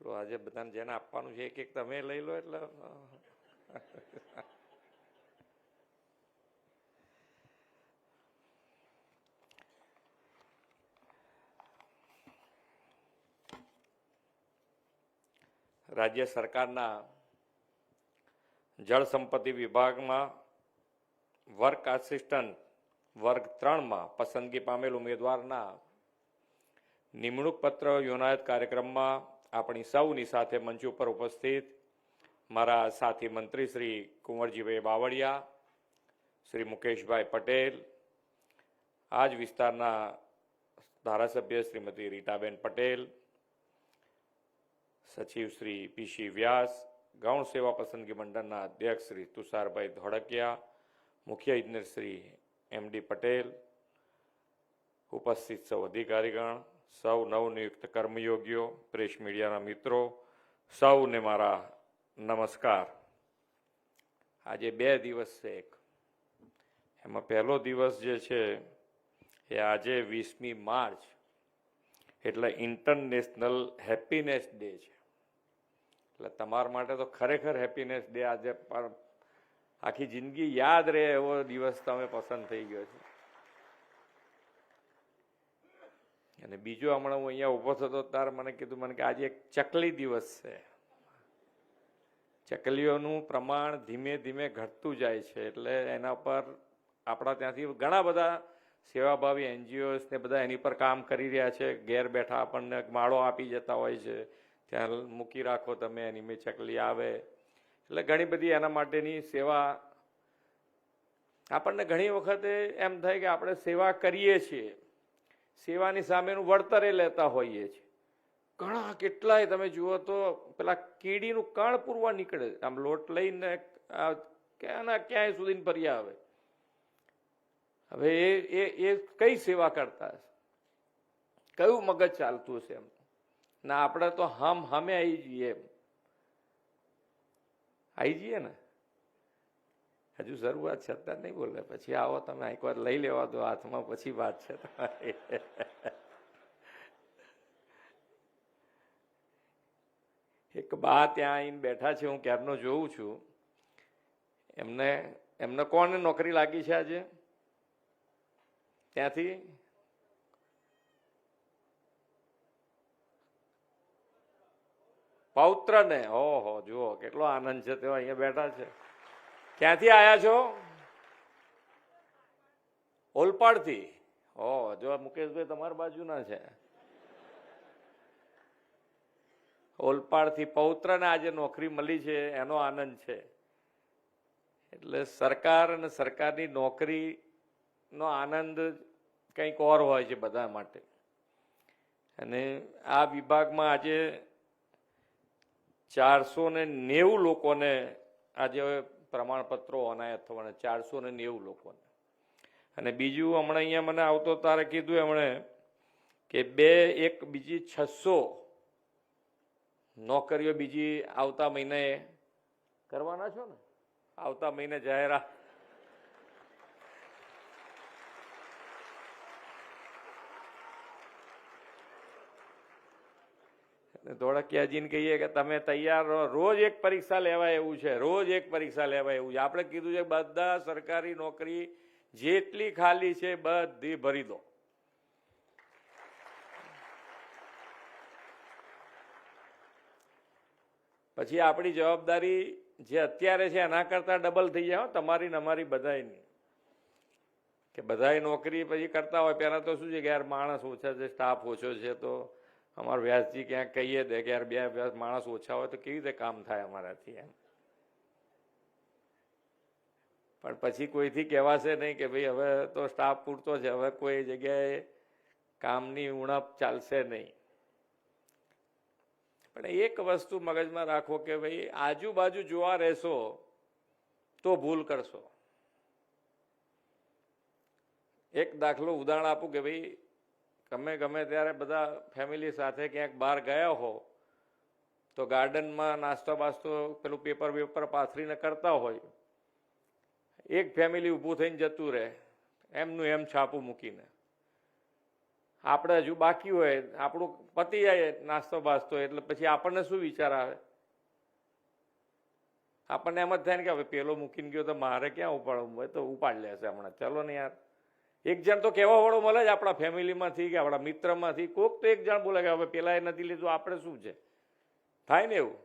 તો આજે બધાને જેને આપવાનું છે એક એક તમે લઈ લો એટલે રાજ્ય સરકારના જળ સંપત્તિ વિભાગમાં વર્ક આસિસ્ટન્ટ વર્ગ 3માં પસંદગી પામેલ ઉમેદવારના નિમણૂક પત્ર યુનાયત કાર્યક્રમમાં આપણી સૌની સાથે મંચ ઉપર ઉપસ્થિત મારા સાથી મંત્રી શ્રી કુંવરજીભાઈ બાવળિયા, શ્રી મુકેશભાઈ પટેલ, આ જ વિસ્તારના ધારાસભ્ય શ્રીમતી રીટાબેન પટેલ, સચિવ શ્રી પીસી વ્યાસ, ગૌણ સેવા પસંદગી મંડળના અધ્યક્ષ શ્રી તુષારભાઈ ધોળકિયા, મુખ્ય ઇજનેર શ્રી એમડી પટેલ, ઉપસ્થિત સૌ અધિકારીગણ, સૌ નવનિયુક્ત કર્મયોગીઓ, પ્રેસ મીડિયાના મિત્રો, સૌને મારા નમસ્કાર. આજે 2 દિવસ છે. એમાં પહેલો દિવસ જે છે એ આજે 20મી માર્ચ એટલે ઇન્ટરનેશનલ હેપીનેસ ડે છે. એટલે તમારા માટે તો ખરેખર હેપીનેસ ડે આજે આખી જિંદગી યાદ રહે એવો દિવસ તમે પસંદ થઈ ગયો છે. અને બીજો હમણાં હું અહીંયા ઊભો થતો ત્યારે મને કીધું મને કે આજે એક ચકલી દિવસ છે. ચકલીઓનું પ્રમાણ ધીમે ધીમે ઘટતું જાય છે એટલે એના પર આપણા ત્યાંથી ઘણા બધા સેવાભાવી એનજીઓસ ને બધા એની પર કામ કરી રહ્યા છે. ઘેર બેઠા આપણને માળો આપી જતા હોય છે, ત્યાં મૂકી રાખો તમે, એની મેં ચકલી આવે. એટલે ઘણી બધી એના માટેની સેવા આપણને ઘણી વખતે એમ થાય કે આપણે સેવા કરીએ છીએ, સેવાની સામેનું વળતર એ લેતા હોઈએ છીએ. ઘણા કેટલાય તમે જુઓ તો પેલા કીડીનું કણ પૂરવા નીકળે, આમ લોટ લઈને ક્યાંય સુધી ફરી આવે. હવે એ કઈ સેવા કરતા હશે, કયું મગજ ચાલતું હશે એમ. ના આપણે તો હામે આવી જઈએ ને. હજુ શરૂઆત છે, અત્યારે નહીં બોલે, પછી આવો તમે એકવાર લઈ લેવા દો હાથમાં, પછી વાત છે તમારી. એક બા ત્યાં આવીને બેઠા છે, હું ક્યારનો જોઉં છું. એમને કોને નોકરી લાગી છે આજે ત્યાંથી? પૌત્ર ને. ઓહો, જુઓ કેટલો આનંદ છે. તેઓ અહીંયા બેઠા છે. ક્યાંથી આયા છો? ઓલપાડથી. ઓહ, જો મુકેશભાઈ તમારી બાજુના છે. ઓલપાડથી પૌત્રને આજે નોકરી મળી છે, એનો આનંદ છે. એટલે સરકાર અને સરકારની નોકરીનો આનંદ કંઈક ઓર હોય છે બધા માટે. અને આ વિભાગમાં આજે 490 લોકોને આજે પ્રમાણપત્રો અનાયત થવાના, 490 લોકોને. અને બીજું હમણાં અહીંયા મને આવતો તારે કીધું એમણે કે બીજી 600 નોકરીઓ બીજી આવતા મહિને કરવાના છો ને? આવતા મહિને જાહેરાત. ધોળકિયાજીને કહીએ કે તમે તૈયાર રહો, રોજ એક પરીક્ષા લેવાય એવું છે, રોજ એક પરીક્ષા લેવાય એવું છે. આપણે કીધું છે બધા સરકારી નોકરી જેટલી ખાલી છે બધી ભરી દો. પછી આપણી જવાબદારી જે અત્યારે છે એના કરતા ડબલ થઈ જાય તમારી ને અમારી બધાની. કે બધાય નોકરી પછી કરતા હોય, પહેલા તો શું છે કે યાર માણસ ઓછા છે, સ્ટાફ ઓછો છે, તો અમારા વ્યાસજી ક્યાંક કહીએ દે કે યાર 2 માણસ ઓછા હોય તો કેવી રીતે કામ થાય અમારાથી એમ. પણ પછી કોઈથી કહેવાશે નહીં કે ભાઈ હવે તો સ્ટાફ પૂરતો છે, હવે કોઈ જગ્યાએ કામની ઉણપ ચાલશે નહીં. પણ એક વસ્તુ મગજમાં રાખો કે ભાઈ આજુબાજુ જોવા રહેશો તો ભૂલ કરશો. એક દાખલો ઉદાહરણ આપું કે ભાઈ ગમે ત્યારે બધા ફેમિલી સાથે ક્યાંક બહાર ગયા હો તો ગાર્ડનમાં નાસ્તો બાસ્તો પેલું પેપર પાથરીને કરતા હોય, એક ફેમિલી ઊભું થઈને જતું રહે એમનું એમ છાપું મૂકીને. આપણે હજુ બાકી હોય, આપણું પતી જાય નાસ્તો બાસ્તો, એટલે પછી આપણને શું વિચાર આવે? આપણને એમ જ થાય ને કે હવે પેલો મૂકીને ગયો તો મારે ક્યાં ઉપાડવું હોય, તો ઉપાડ લેશે હમણાં, ચલો ને યાર. એક જણ તો કહેવા વાળો મળે જ આપણા ફેમિલીમાંથી કે આપણા મિત્રમાંથી, કોક તો એક જણ બોલે કે હવે પેલા એ નથી લીધું, આપણે શું છે, થાય ને એવું.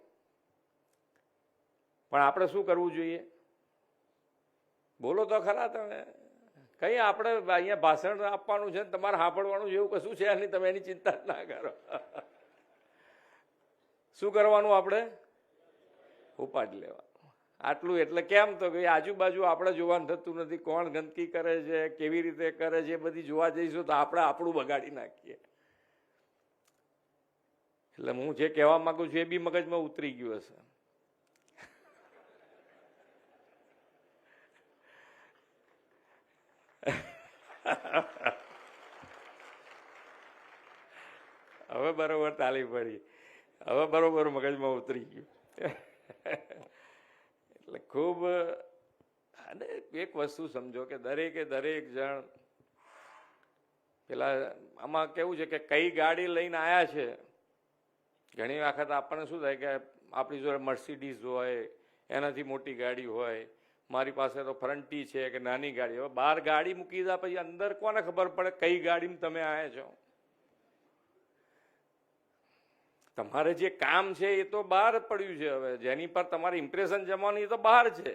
પણ આપણે શું કરવું જોઈએ? બોલો તો ખરા તમે. કઈ આપણે અહીંયા ભાષણ આપવાનું છે, તમારે સાંભળવાનું છે, એવું કશું છે નહીં, તમે એની ચિંતા જ ના કરો. શું કરવાનું? આપણે ઉપાડી લેવાનું. આટલું એટલે કેમ? તો કે આજુબાજુ આપણે જોવાનું થતું નથી, કોણ ગંદકી કરે છે, કેવી રીતે કરે છે, એ બધી જોવા જઈશું તો આપણે આપણું બગાડી નાખીએ. એટલે હું જે કહેવા માંગુ છું એ બી મગજમાં ઉતરી ગયું હશે. હવે બરોબર તાલી પડી, હવે બરોબર મગજમાં ઉતરી ગયું. એટલે ખૂબ. અને એક વસ્તુ સમજો કે દરેક જણ પેલા આમાં કેવું છે કે કઈ ગાડી લઈને આવ્યા છે. ઘણી વખત આપણને શું થાય કે આપણી જોડે મર્સિડીઝ હોય, એનાથી મોટી ગાડી હોય, મારી પાસે તો ફ્રન્ટી છે કે નાની ગાડી હોય. બહાર ગાડી મૂકી દીધા પછી અંદર કોને ખબર પડે કઈ ગાડીમાં તમે આવ્યા છો? તમારે જે કામ છે એ તો બહાર પડ્યું છે. હવે જેની પર તમારે ઇમ્પ્રેશન જમાવવાનું એ તો બહાર છે.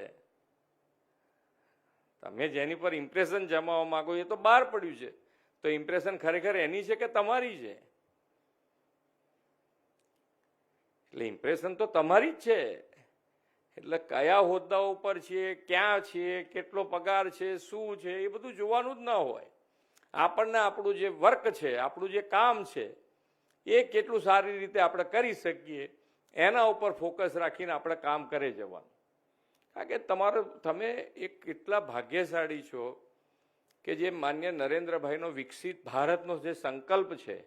તમે જેની પર ઇમ્પ્રેશન જમાવવા માંગો એ તો બહાર પડ્યું છે. તો ઇમ્પ્રેશન ખરેખર એની છે કે તમારી છે? એટલે ઇમ્પ્રેશન તો તમારી જ છે. એટલે કયા હોદ્દાઓ ઉપર છીએ, ક્યાં છીએ, કેટલો પગાર છે, શું છે, એ બધું જોવાનું જ ના હોય. આપણને આપણું જે વર્ક છે, આપણું જે કામ છે એ કેટલું સારી રીતે આપણે કરી શકીએ એના ઉપર ફોકસ રાખીને આપણે કામ કરે જવાનું. કારણ કે તમે એક કેટલા ભાગ્યશાળી છો કે જે માન્ય નરેન્દ્રભાઈનો વિકસિત ભારતનો જે સંકલ્પ છે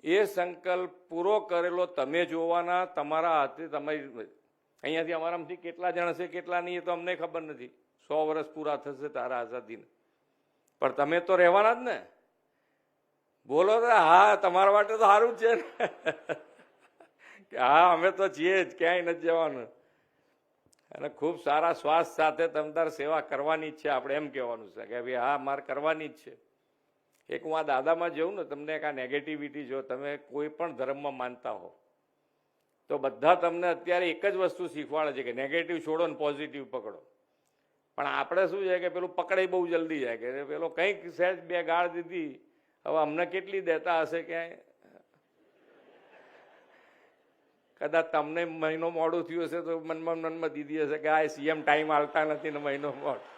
એ સંકલ્પ પૂરો કરેલો તમે જોવાના, તમારા હાથે. તમારી અહીંયાથી અમારામાંથી કેટલા જણ છે કેટલા નહીં એ તો અમને ખબર નથી. 100 વર્ષ પૂરા થશે તારા આઝાદીને, પણ તમે તો રહેવાના જ ને. બોલો તો હા, તમારા માટે તો સારું જ છે ને. હા, અમે તો છીએ જ, ક્યાંય નથી જવાનું. અને ખૂબ સારા શ્વાસ સાથે તમતાર સેવા કરવાની જ છે. આપણે એમ કહેવાનું છે કે ભાઈ હા, મારે કરવાની જ છે. એક હું આ દાદામાં જઉં ને, તમને એક આ નેગેટિવિટી, જો તમે કોઈ પણ ધર્મમાં માનતા હો તો બધા તમને અત્યારે એક જ વસ્તુ શીખવાડે છે કે નેગેટિવ છોડો ને પોઝિટિવ પકડો. પણ આપણે શું છે કે પેલું પકડાઈ બહુ જલ્દી જાય કે પેલો કંઈક સહેજ બે ગાળ દીધી, હવે અમને કેટલી દેતા હશે ક્યાંય. કદાચ તમને મહિનો મોડું થયું હશે તો મનમાં દીધી હશે કે આ સીએમ ટાઈમ આલતા નથી ને મહિનો મોડું.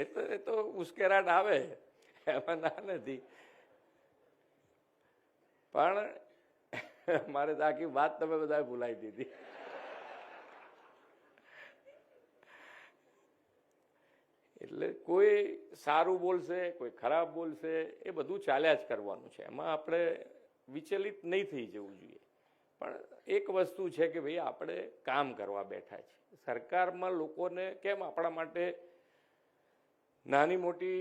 એ તો ઉશ્કેરાટ આવે, એમાં ના નથી. પણ મારે તો આખી વાત તમે બધા ભૂલાઈ દીધી. એટલે કોઈ સારું બોલશે, કોઈ ખરાબ બોલશે, એ બધું ચાલ્યા જ કરવાનું છે. એમાં આપણે વિચલિત નહીં થઈ જવું જોઈએ. પણ એક વસ્તુ છે કે ભાઈ આપણે કામ કરવા બેઠા છીએ. સરકારમાં લોકોને કેમ આપણા માટે નાની મોટી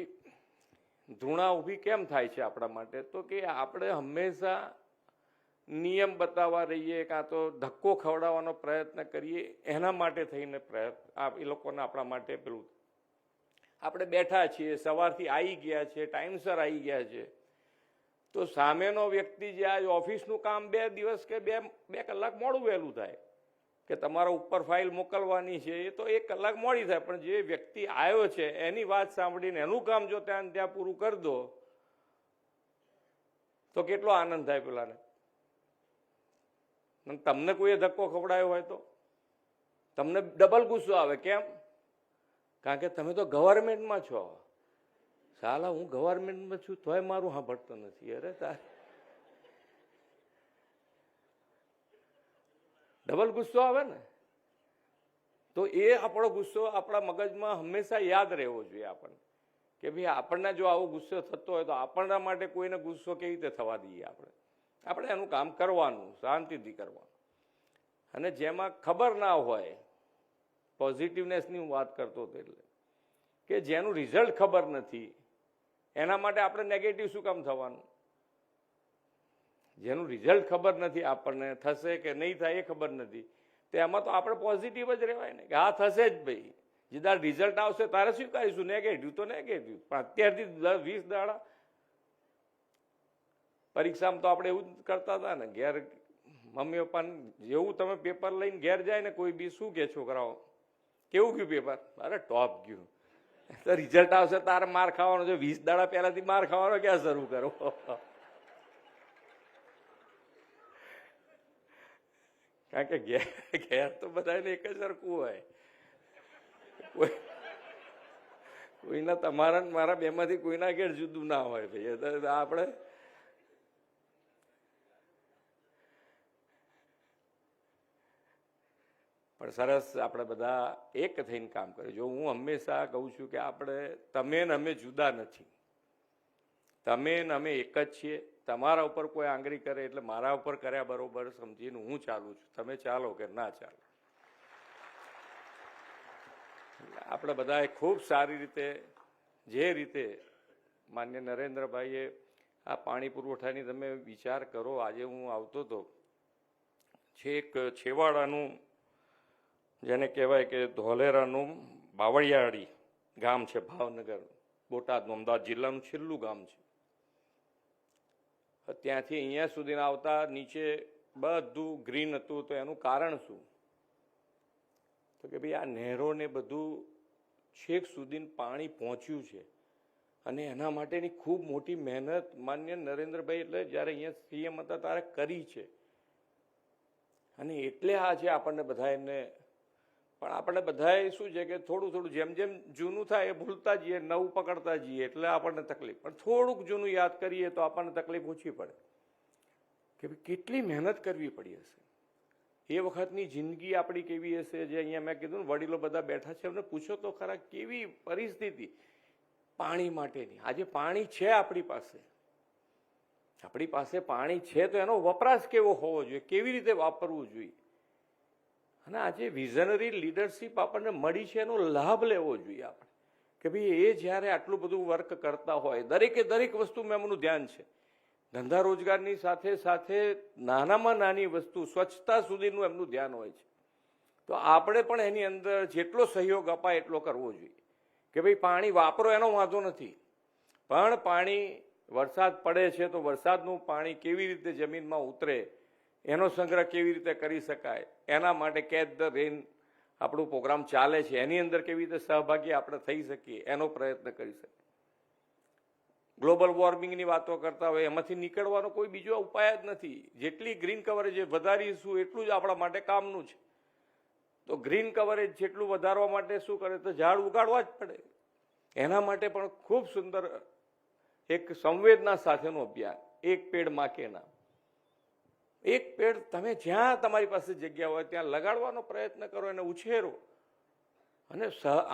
ધૂણા ઊભી કેમ થાય છે આપણા માટે? તો કે આપણે હંમેશા નિયમ બતાવવા રહીએ, કાં તો ધક્કો ખવડાવવાનો પ્રયત્ન કરીએ, એના માટે થઈને એ લોકોને આપણા માટે પેલું. આપણે બેઠા છીએ, સવારથી આવી ગયા છે, ટાઈમસર આવી ગયા છે, તો સામેનો વ્યક્તિ જે આ ઓફિસનું કામ 2 દિવસ કે બે કલાક મોડું વહેલું થાય, કે તમારા ઉપર ફાઇલ મોકલવાની છે એ તો 1 કલાક મોડી થાય, પણ જે વ્યક્તિ આવ્યો છે એની વાત સાંભળીને એનું કામ જો ત્યાં પૂરું કરી દો તો કેટલો આનંદ થાય પેલાને. તમને કોઈએ ધક્કો ખવડાયો હોય તો તમને ડબલ ગુસ્સો આવે. કેમ? કારણ કે તમે તો ગવર્મેન્ટમાં છો. સાલા હું ગવર્મેન્ટમાં છું તોય મારું સાંભળતો નથી. અરે તારે ડબલ ગુસ્સો આવે ને. તો એ આપણો ગુસ્સો આપણા મગજમાં હંમેશા યાદ રહેવો જોઈએ આપણને, કે ભાઈ આપણને જો આવો ગુસ્સો થતો હોય તો આપણના માટે કોઈને ગુસ્સો કેવી રીતે થવા દઈએ? આપણે એનું કામ કરવાનું, શાંતિથી કરવાનું. અને જેમાં ખબર ના હોય, પોઝિટિવનેસની હું વાત કરતો હતો, એટલે કે જેનું રિઝલ્ટ ખબર નથી એના માટે આપણે નેગેટિવ શું કામ થવાનું? જેનું રિઝલ્ટ ખબર નથી, આપણને થશે કે નહીં થાય એ ખબર નથી, તો એમાં તો આપણે પોઝિટિવ જ રહેવાય ને, કે હા થશે જ ભાઈ. જે તાર રિઝલ્ટ આવશે તારે શું કરીશું? નેગેટિવ તો નેગેટિવ. પણ અત્યારથી 10-20 દાડા પરીક્ષામાં તો આપણે એવું જ કરતા હતા ને, ઘેર મમ્મી પપ્પાને જેવું તમે પેપર લઈને ઘેર જાય ને, કોઈ બી શું કે છોકરાઓ કેવું ગયું પેપર? અરે ટોપ ગયું. તો રિઝલ્ટ આવશે તારે માર ખાવાનો છે. 20 દાડા પહેલાથી માર ખાવાનો ક્યાં શરૂ કરો? કારણ કે ઘેર તો બધાને એક જ સરખું હોય. કોઈના તમારા મારા બેમાંથી કોઈના ઘેર જુદું ના હોય ભાઈ. આપણે પણ સરસ આપણે બધા એક થઈને કામ કરીએ. જો હું હંમેશા કહું છું કે આપણે તમે ને અમે જુદા નથી, તમે ને અમે એક જ છીએ. તમારા ઉપર કોઈ આંગળી કરે એટલે મારા ઉપર કર્યા બરોબર સમજીને હું ચાલું છું, તમે ચાલો કે ના ચાલો. આપણે બધાએ ખૂબ સારી રીતે, જે રીતે માન્ય નરેન્દ્રભાઈએ આ પાણી પુરવઠાની તમે વિચાર કરો. આજે હું આવતો હતો, છેક છેવાડાનું જેને કહેવાય કે ધોલેરાનું બાવળિયાળી ગામ છે, ભાવનગર બોટાદનું અમદાવાદ જિલ્લાનું છેલ્લું ગામ છે. ત્યાંથી અહીંયા સુધી આવતા નીચે બધું ગ્રીન હતું. તો એનું કારણ શું? તો કે ભાઈ આ નહેરોને બધું છેક સુધી પાણી પહોંચ્યું છે અને એના માટેની ખૂબ મોટી મહેનત માન્ય નરેન્દ્રભાઈ એટલે જ્યારે અહીંયા સીએમ હતા ત્યારે કરી છે. અને એટલે આજે આપણને બધા એમને, પણ આપણે બધાએ શું છે કે થોડું થોડું જેમ જેમ જૂનું થાય એ ભૂલતા જઈએ, નવું પકડતા જઈએ, એટલે આપણને તકલીફ. પણ થોડુંક જૂનું યાદ કરીએ તો આપણને તકલીફ ઓછી પડે કે ભાઈ કેટલી મહેનત કરવી પડી હશે, એ વખતની જિંદગી આપણી કેવી હશે. જે અહીંયા મેં કીધું ને, વડીલો બધા બેઠા છે, એમને પૂછો તો ખરા કેવી પરિસ્થિતિ પાણી માટેની. આજે પાણી છે આપણી પાસે, આપણી પાસે પાણી છે તો એનો વપરાશ કેવો હોવો જોઈએ, કેવી રીતે વાપરવું જોઈએ. અને આજે વિઝનરી લીડરશીપ આપણને મળી છે, એનો લાભ લેવો જોઈએ આપણે. કે ભાઈ એ જ્યારે આટલું બધું વર્ક કરતા હોય, દરેકે દરેક વસ્તુમાં એમનું ધ્યાન છે. ધંધા રોજગારની સાથે સાથે નાનામાં નાની વસ્તુ, સ્વચ્છતા સુધીનું એમનું ધ્યાન હોય છે. તો આપણે પણ એની અંદર જેટલો સહયોગ અપાય એટલો કરવો જોઈએ. કે ભાઈ પાણી વાપરો એનો વાંધો નથી, પણ પાણી વરસાદ પડે છે તો વરસાદનું પાણી કેવી રીતે જમીનમાં ઉતરે, એનો સંગ્રહ કેવી રીતે કરી શકાય, એના માટે કેચ ધ રેન આપણું પ્રોગ્રામ ચાલે છે, એની અંદર કેવી રીતે સહભાગી આપણે થઈ શકીએ એનો પ્રયત્ન કરી શકીએ. ગ્લોબલ વોર્મિંગની વાતો કરતા હોય, એમાંથી નીકળવાનો કોઈ બીજો ઉપાય જ નથી. જેટલી ગ્રીન કવરેજ વધારીશું એટલું જ આપણા માટે કામનું છે. તો ગ્રીન કવરેજ જેટલું વધારવા માટે શું કરે તો ઝાડ ઉગાડવા જ પડે. એના માટે પણ ખૂબ સુંદર એક સંવેદના સાથેનું અભિયાન, એક પેડ માં કે નામ. એક પેડ તમે જ્યાં તમારી પાસે જગ્યા હોય ત્યાં લગાડવાનો પ્રયત્ન કરો, એને ઉછેરો. અને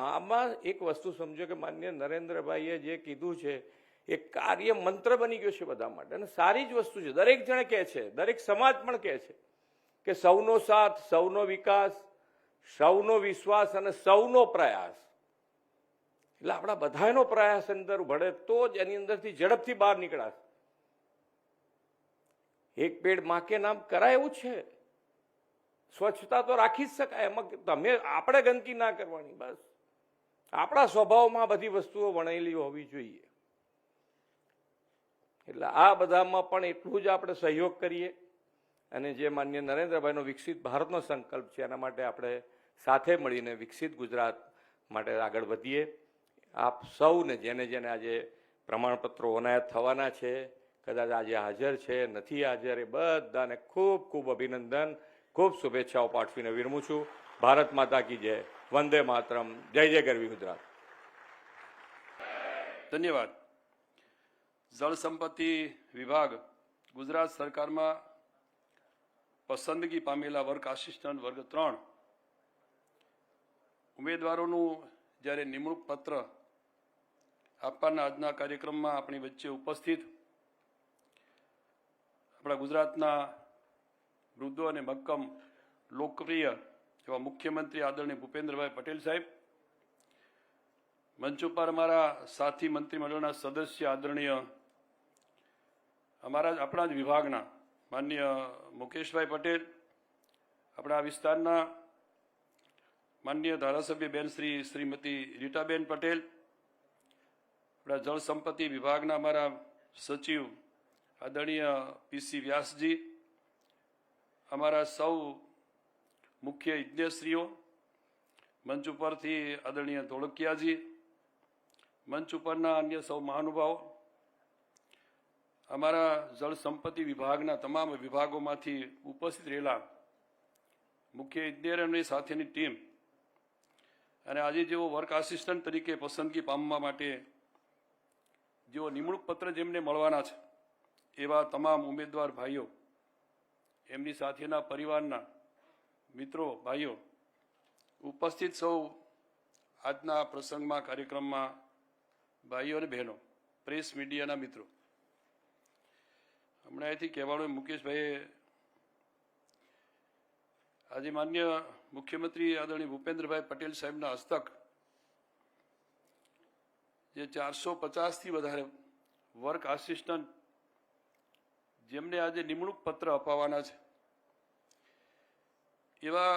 આમાં એક વસ્તુ સમજો કે માન્ય નરેન્દ્રભાઈએ જે કીધું છે એ કાર્ય મંત્ર બની ગયો છે બધા માટે, અને સારી જ વસ્તુ છે. દરેક જણે કહે છે, દરેક સમાજ પણ કહે છે કે સૌનો સાથ, સૌનો વિકાસ, સૌનો વિશ્વાસ અને સૌનો પ્રયાસ. એટલે આપણા બધાનો પ્રયાસ અંદર ભળે તો જ એની અંદરથી ઝડપથી બહાર નીકળાશે. એક પેડ માં કે નામ કરાય એવું છે. સ્વચ્છતા તો રાખી જ શકાય, એમાં તમે આપણે ગંદકી ના કરવાની, બસ આપણા સ્વભાવમાં બધી વસ્તુઓ વણેલી હોવી જોઈએ. એટલે આ બધામાં પણ એટલું જ આપણે સહયોગ કરીએ. અને જે માન્ય નરેન્દ્રભાઈનો વિકસિત ભારતનો સંકલ્પ છે એના માટે આપણે સાથે મળીને વિકસિત ગુજરાત માટે આગળ વધીએ. આપ સૌને જેને જેને આજે પ્રમાણપત્રો એનાયત થવાના છે, કદાચ આજે હાજર છે, નથી હાજર, એ બધાને ખૂબ ખૂબ અભિનંદન, ખૂબ શુભેચ્છાઓ પાઠવીને વિરમું છું. ભારત માતા કી જય, વંદે માતરમ, જય જય ગરવી ગુજરાત. ધન્યવાદ. જળ સંપત્તિ વિભાગ ગુજરાત સરકારમાં પસંદગી પામેલા વર્ક આસિસ્ટન્ટ વર્ગ 3 ઉમેદવારોનું જ્યારે નિમણૂક પત્ર આપવાના આજના કાર્યક્રમમાં આપણી વચ્ચે ઉપસ્થિત આપણા ગુજરાતના વૃદ્ધો અને મક્કમ લોકપ્રિય એવા મુખ્યમંત્રી આદરણીય ભૂપેન્દ્રભાઈ પટેલ સાહેબ, મંચ ઉપર અમારા સાથી મંત્રીમંડળના સદસ્ય આદરણીય આપણા જ વિભાગના માનનીય મુકેશભાઈ પટેલ, આપણા વિસ્તારના માનનીય ધારાસભ્ય બેન શ્રીમતી રીટાબેન પટેલ, આપણા જળ સંપત્તિ વિભાગના અમારા સચિવ આદરણીય પીસી વ્યાસજી, અમારા સૌ મુખ્ય ઇજનેરશ્રીઓ, મંચ ઉપરથી આદરણીય ધોળકિયાજી, મંચ ઉપરના અન્ય સૌ મહાનુભાવો, અમારા જળ સંપત્તિ વિભાગના તમામ વિભાગોમાંથી ઉપસ્થિત રહેલા મુખ્ય ઇજનેર અને સાથેની ટીમ, અને આજે જેઓ વર્ક આસિસ્ટન્ટ તરીકે પસંદગી પામવા માટે જેઓ નિમણૂક પત્ર જેમને મળવાના છે એવા તમામ ઉમેદવાર ભાઈઓ, એમની સાથેના પરિવારના મિત્રો, ભાઈઓ, ઉપસ્થિત સૌ આજના પ્રસંગમાં, કાર્યક્રમમાં ભાઈઓ અને બહેનો, પ્રેસ મીડિયાના મિત્રો, હમણાં અહીંથી કહેવાનું મુકેશભાઈએ આજે માન્ય મુખ્યમંત્રી આદરણીય ભૂપેન્દ્રભાઈ પટેલ સાહેબના હસ્તક જે 450થી વધારે વર્ક આસિસ્ટન્ટ જેમને આજે નિમણૂક પત્ર અપાવવાના છે એવા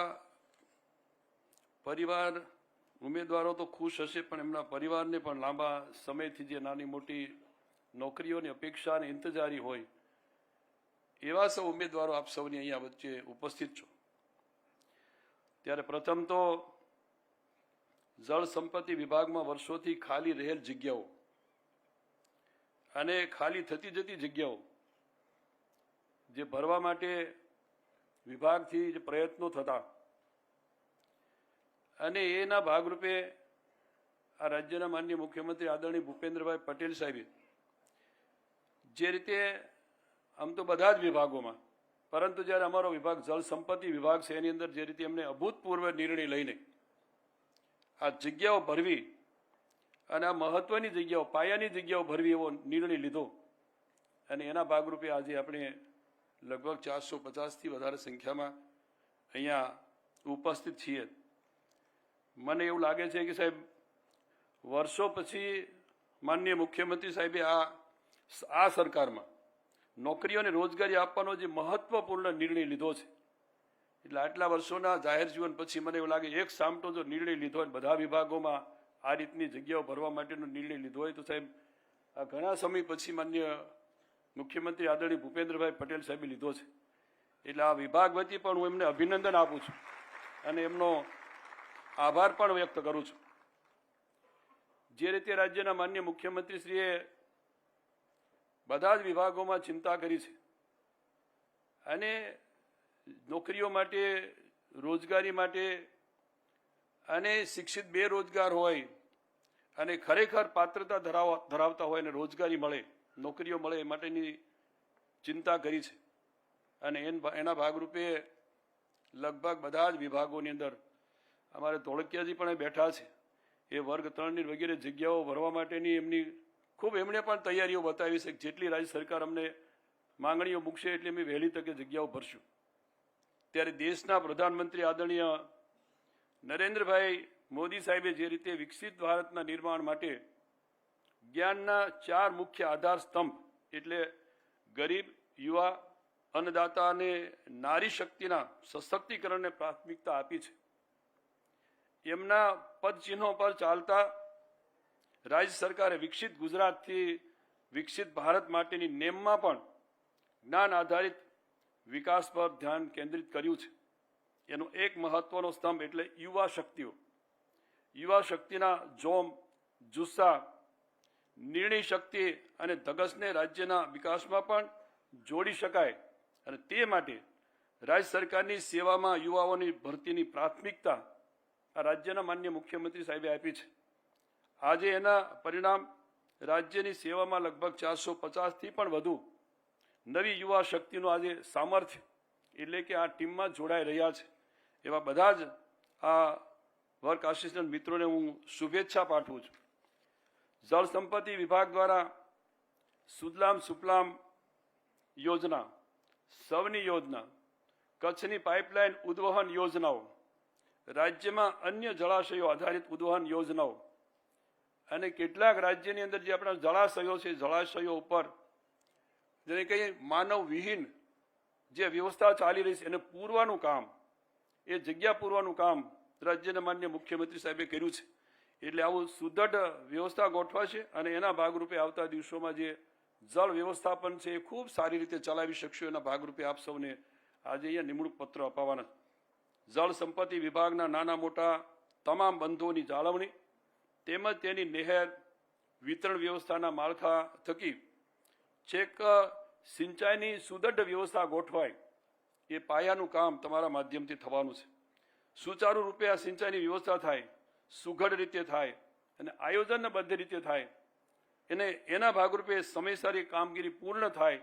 પરિવાર ઉમેદવારો તો ખુશ હશે, પણ એમના પરિવારને પણ લાંબા સમયથી જે નાની મોટી નોકરીઓની અપેક્ષા અને ઇંતજારી હોય એવા સૌ ઉમેદવારો આપ સૌની અહીંયા વચ્ચે ઉપસ્થિત છો. ત્યારે પ્રથમ તો જળ સંપત્તિ વિભાગમાં વર્ષોથી ખાલી રહેલ જગ્યાઓ અને ખાલી થતી જતી જગ્યાઓ જે ભરવા માટે વિભાગથી જે પ્રયત્નો થતા અને એના ભાગરૂપે આ રાજ્યના માનનીય મુખ્યમંત્રી આદરણીય ભૂપેન્દ્રભાઈ પટેલ સાહેબે જે રીતે, આમ તો બધા જ વિભાગોમાં, પરંતુ જ્યારે અમારો વિભાગ જળ સંપત્તિ વિભાગ છે એની અંદર જે રીતે એમને અભૂતપૂર્વ નિર્ણય લઈને આ જગ્યાઓ ભરવી અને આ મહત્વની જગ્યાઓ, પાયાની જગ્યાઓ ભરવી એવો નિર્ણય લીધો, અને એના ભાગરૂપે આજે આપણે લગભગ 450થી વધારે સંખ્યામાં અહીંયા ઉપસ્થિત છીએ. મને એવું લાગે છે કે સાહેબ વર્ષો પછી માનનીય મુખ્યમંત્રી સાહેબે આ સરકારમાં નોકરીઓને રોજગારી આપવાનો જે મહત્વપૂર્ણ નિર્ણય લીધો છે, એટલે આટલા વર્ષોના જાહેર જીવન પછી મને એવું લાગે એક સામટો જો નિર્ણય લીધો હોય બધા વિભાગોમાં આ રીતની જગ્યાઓ ભરવા માટેનો નિર્ણય લીધો હોય તો સાહેબ આ ઘણા સમય પછી માનનીય મુખ્યમંત્રી આદરણીય ભૂપેન્દ્રભાઈ પટેલ સાહેબે લીધો છે. એટલે આ વિભાગ વતી પણ હું એમને અભિનંદન આપું છું અને એમનો આભાર પણ વ્યક્ત કરું છું. જે રીતે રાજ્યના માનનીય મુખ્યમંત્રીશ્રીએ બધા જ વિભાગોમાં ચિંતા કરી છે અને નોકરીઓ માટે, રોજગારી માટે અને શિક્ષિત બેરોજગાર હોય અને ખરેખર પાત્રતા ધરાવતા હોય અને રોજગારી મળે, નોકરીઓ મળે એ માટેની ચિંતા કરી છે. અને એના ભાગરૂપે લગભગ બધા જ વિભાગોની અંદર અમારે ધોળકિયાજી પણ બેઠા છે, એ વર્ગ 3ની વગેરે જગ્યાઓ ભરવા માટેની એમની ખૂબ એમણે પણ તૈયારીઓ બતાવી છે. જેટલી રાજ્ય સરકાર અમને માંગણીઓ મૂકશે એટલી અમે વહેલી તકે જગ્યાઓ ભરશું. ત્યારે દેશના પ્રધાનમંત્રી આદરણીય નરેન્દ્રભાઈ મોદી સાહેબે જે રીતે વિકસિત ભારતના નિર્માણ માટે જ્ઞાનના 4 મુખ્ય આધાર સ્તંભ એટલે ગરીબ, યુવા, અન્નદાતા અને નારી શક્તિના સશક્તિકરણને પ્રાથમિકતા આપી છે. એમના પદચિહ્નો પર ચાલતા રાજ્ય સરકારે વિકસિત ગુજરાતથી વિકસિત ભારત માટેની નેમમાં પણ જ્ઞાન આધારિત વિકાસ પર ધ્યાન કેન્દ્રિત કર્યું છે. એનો એક મહત્વનો સ્તંભ એટલે યુવા શક્તિઓ, યુવા શક્તિના જોમ, જુસ્સા, નિર્ણય શક્તિ અને ધગશને રાજ્યના વિકાસમાં પણ જોડી શકાય, અને તે માટે રાજ્ય સરકારની સેવામાં યુવાઓની ભરતીની પ્રાથમિકતા આ રાજ્યના માનનીય મુખ્યમંત્રી સાહેબે આપી છે. આજે એના પરિણામ રાજ્યની સેવામાં લગભગ 450થી પણ વધુ નવી યુવા શક્તિનું આજે સામર્થ્ય એટલે કે આ ટીમમાં જોડાઈ રહ્યા છે. એવા બધા જ આ વર્ક આસિસ્ટન્ટ મિત્રોને હું શુભેચ્છા પાઠવું છું. જળ સંપત્તિ વિભાગ દ્વારા સુજલામ સુફલામ યોજના, સૌની યોજના, કચ્છની પાઇપલાઇન ઉદ્વહન યોજનાઓ, રાજ્યમાં અન્ય જળાશયો આધારિત ઉદ્વહન યોજનાઓ અને કેટલાક રાજ્યની અંદર જે આપણા જળાશયો છે, જળાશયો ઉપર જેને કહીએ માનવ વિહીન જે વ્યવસ્થા ચાલી રહી છે એને પૂરવાનું કામ, એ જગ્યા પૂરવાનું કામ રાજ્યના માનનીય મુખ્યમંત્રી સાહેબે કર્યું છે. એટલે આવું સુદૃઢ વ્યવસ્થા ગોઠવાશે અને એના ભાગરૂપે આવતા દિવસોમાં જે જળ વ્યવસ્થાપન છે એ ખૂબ સારી રીતે ચલાવી શકશો. એના ભાગરૂપે આપ સૌને આજે અહીંયા નિમણૂક પત્ર અપાવવાના. જળ સંપત્તિ વિભાગના નાના મોટા તમામ બંધોની જાળવણી તેમજ તેની નહેર વિતરણ વ્યવસ્થાના માળખા થકી છેક સિંચાઈની સુદૃઢ વ્યવસ્થા ગોઠવાય એ પાયાનું કામ તમારા માધ્યમથી થવાનું છે. સુચારુ રૂપે આ સિંચાઈની વ્યવસ્થા થાય, સુઘડ રીતે થાય અને આયોજનબદ્ધ રીતે થાય એને એના ભાગરૂપે સમયસર એ કામગીરી પૂર્ણ થાય.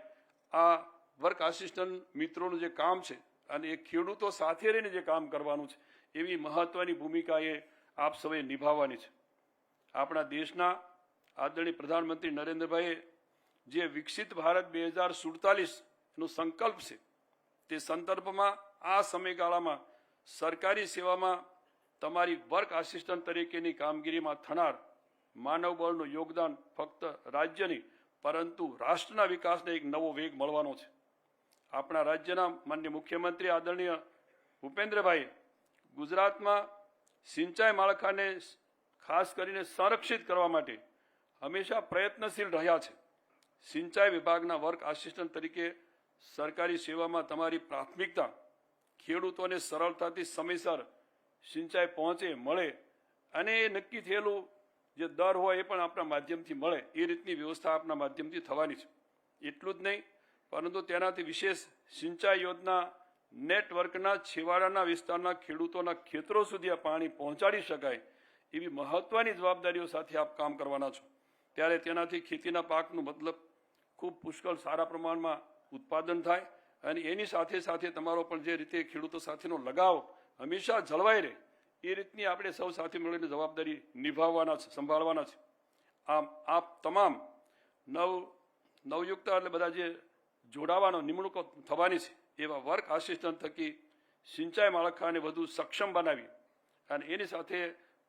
આ વર્ક આસિસ્ટન્ટ મિત્રોનું જે કામ છે અને એ ખેડૂતો સાથે રહીને જે કામ કરવાનું છે એવી મહત્વની ભૂમિકા એ આપ સૌએ નિભાવવાની છે. આપણા દેશના આદરણીય પ્રધાનમંત્રી નરેન્દ્રભાઈએ જે વિકસિત ભારત 2047નો સંકલ્પ છે તે સંદર્ભમાં આ સમયગાળામાં સરકારી સેવામાં તમારી વર્ક આસિસ્ટન્ટ તરીકેની કામગીરીમાં થનાર માનવ બળનું યોગદાન ફક્ત રાજ્યની પરંતુ રાષ્ટ્રના વિકાસને એક નવો વેગ મળવાનો છે. આપણા રાજ્યના માનનીય મુખ્યમંત્રી આદરણીય ભૂપેન્દ્રભાઈ ગુજરાતમાં સિંચાઈ માળખાને ખાસ કરીને સંરક્ષિત કરવા માટે હંમેશા પ્રયત્નશીલ રહ્યા છે. સિંચાઈ વિભાગના વર્ક આસિસ્ટન્ટ તરીકે સરકારી સેવામાં તમારી પ્રાથમિકતા ખેડૂતોને સરળતાથી સમયસર સિંચાઈ પહોંચે, મળે અને એ નક્કી થયેલું જે દર હોય એ પણ આપણા માધ્યમથી મળે એ રીતની વ્યવસ્થા આપણા માધ્યમથી થવાની છે. એટલું જ નહીં પરંતુ તેનાથી વિશેષ સિંચાઈ યોજના નેટવર્કના છેવાડાના વિસ્તારના ખેડૂતોના ખેતરો સુધી આ પાણી પહોંચાડી શકાય એવી મહત્વની જવાબદારીઓ સાથે આપ કામ કરવાના છો. ત્યારે તેનાથી ખેતીના પાકનું મતલબ ખૂબ પુષ્કળ સારા પ્રમાણમાં ઉત્પાદન થાય અને એની સાથે સાથે તમારો પણ જે રીતે ખેડૂતો સાથેનો લગાવ હંમેશા જળવાઈ રહે એ રીતની આપણે સૌ સાથે મળીને જવાબદારી નિભાવવાના છે, સંભાળવાના છે. આમ આપ તમામ નવયુક્ત એટલે બધા જે જોડાવાનો નિમણૂકો થવાની છે એવા વર્ક આસિસ્ટન્ટ થકી સિંચાઈ માળખાને વધુ સક્ષમ બનાવી અને એની સાથે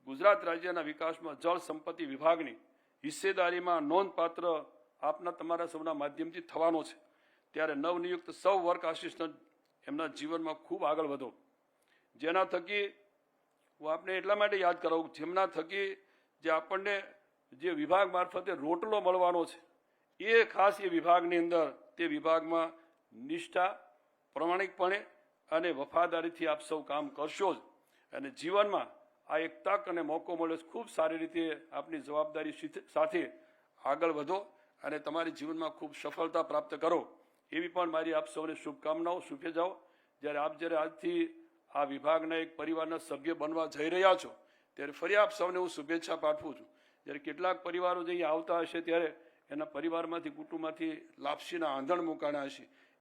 ગુજરાત રાજ્યના વિકાસમાં જળ સંપત્તિ વિભાગની હિસ્સેદારીમાં નોંધપાત્ર આપના તમારા સૌના માધ્યમથી થવાનો છે. ત્યારે નવનિયુક્ત સૌ વર્ક આસિસ્ટન્ટ એમના જીવનમાં ખૂબ આગળ વધો. જેના થકી હું આપને એટલા માટે યાદ કરાવું, જેમના થકી જે આપણને જે વિભાગ મારફતે રોટલો મળવાનો છે એ ખાસ એ વિભાગની અંદર તે વિભાગમાં નિષ્ઠા, પ્રમાણિકપણે અને વફાદારીથી આપ સૌ કામ કરશો જ અને જીવનમાં આ એક તક અને મોકો મળ્યો છે. ખૂબ સારી રીતે આપની જવાબદારી સાથે આગળ વધો અને તમારી જીવનમાં ખૂબ સફળતા પ્રાપ્ત કરો એવી પણ મારી આપ સૌને શુભકામનાઓ, શુભેચ્છાઓ. જ્યારે આજથી આ વિભાગના એક પરિવારના સભ્ય બનવા જઈ રહ્યા છો ત્યારે ફરી આપ સૌને હું શુભેચ્છા પાઠવું છું. જ્યારે કેટલાક પરિવારો જે અહીંયા આવતા હશે ત્યારે એના પરિવારમાંથી, કુટુંબમાંથી લાપસીના આંધણ મુકાણા હશે